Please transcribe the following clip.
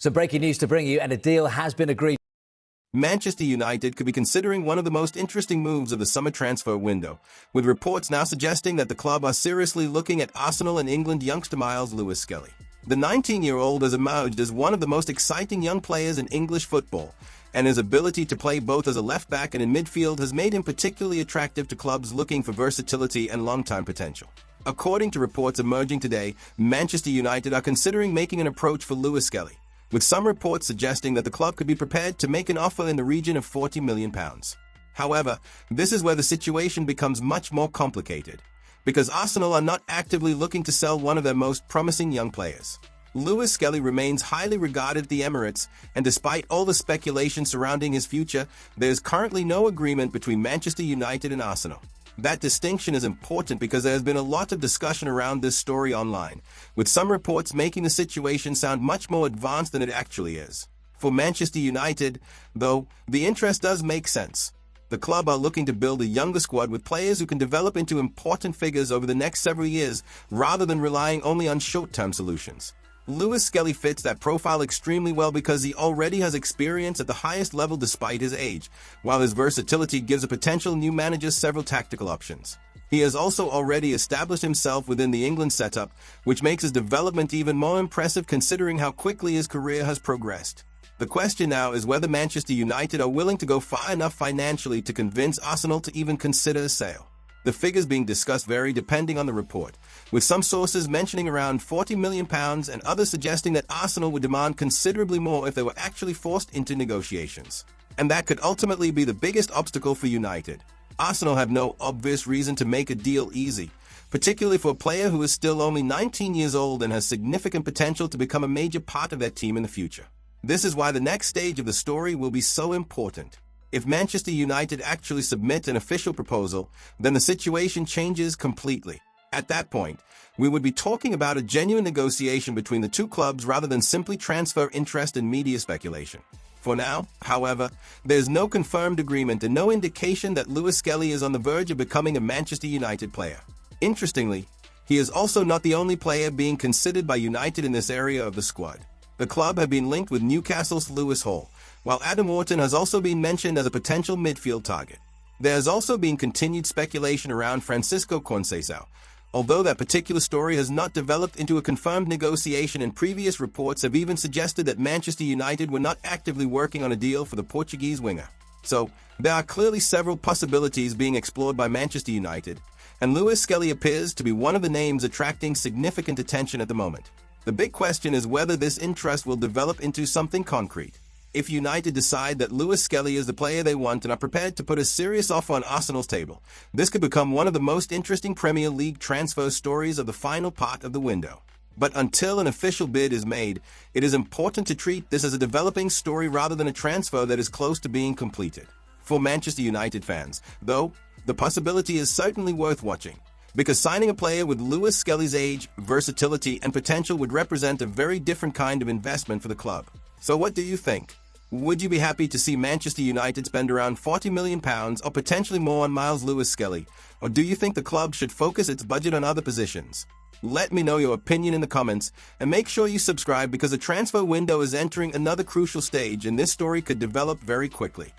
So breaking news to bring you, and a deal has been agreed. Manchester United could be considering one of the most interesting moves of the summer transfer window, with reports now suggesting that the club are seriously looking at Arsenal and England youngster Myles Skelly. The 19-year-old has emerged as one of the most exciting young players in English football, and his ability to play both as a left-back and in midfield has made him particularly attractive to clubs looking for versatility and long-term potential. According to reports emerging today, Manchester United are considering making an approach for Skelly, with some reports suggesting that the club could be prepared to make an offer in the region of £40 million. However, this is where the situation becomes much more complicated, because Arsenal are not actively looking to sell one of their most promising young players. Skelly remains highly regarded at the Emirates, and despite all the speculation surrounding his future, there is currently no agreement between Manchester United and Arsenal. That distinction is important because there has been a lot of discussion around this story online, with some reports making the situation sound much more advanced than it actually is. For Manchester United, though, the interest does make sense. The club are looking to build a younger squad with players who can develop into important figures over the next several years, rather than relying only on short-term solutions. Skelly fits that profile extremely well because he already has experience at the highest level despite his age, while his versatility gives a potential new manager several tactical options. He has also already established himself within the England setup, which makes his development even more impressive considering how quickly his career has progressed. The question now is whether Manchester United are willing to go far enough financially to convince Arsenal to even consider a sale. The figures being discussed vary depending on the report, with some sources mentioning around £40 million and others suggesting that Arsenal would demand considerably more if they were actually forced into negotiations. And that could ultimately be the biggest obstacle for United. Arsenal have no obvious reason to make a deal easy, particularly for a player who is still only 19 years old and has significant potential to become a major part of their team in the future. This is why the next stage of the story will be so important. If Manchester United actually submit an official proposal, then the situation changes completely. At that point, we would be talking about a genuine negotiation between the two clubs rather than simply transfer interest and media speculation. For now, however, there's no confirmed agreement and no indication that Skelly is on the verge of becoming a Manchester United player. Interestingly, he is also not the only player being considered by United in this area of the squad. The club have been linked with Newcastle's Lewis Hall, while Adam Wharton has also been mentioned as a potential midfield target. There has also been continued speculation around Francisco Conceição, although that particular story has not developed into a confirmed negotiation, and previous reports have even suggested that Manchester United were not actively working on a deal for the Portuguese winger. So, there are clearly several possibilities being explored by Manchester United, and Skelly appears to be one of the names attracting significant attention at the moment. The big question is whether this interest will develop into something concrete. If United decide that Skelly is the player they want and are prepared to put a serious offer on Arsenal's table, this could become one of the most interesting Premier League transfer stories of the final part of the window. But until an official bid is made, it is important to treat this as a developing story rather than a transfer that is close to being completed. For Manchester United fans, though, the possibility is certainly worth watching, because signing a player with Skelly's age, versatility, and potential would represent a very different kind of investment for the club. So what do you think? Would you be happy to see Manchester United spend around £40 million or potentially more on Myles Skelly? Or do you think the club should focus its budget on other positions? Let me know your opinion in the comments, and make sure you subscribe because the transfer window is entering another crucial stage and this story could develop very quickly.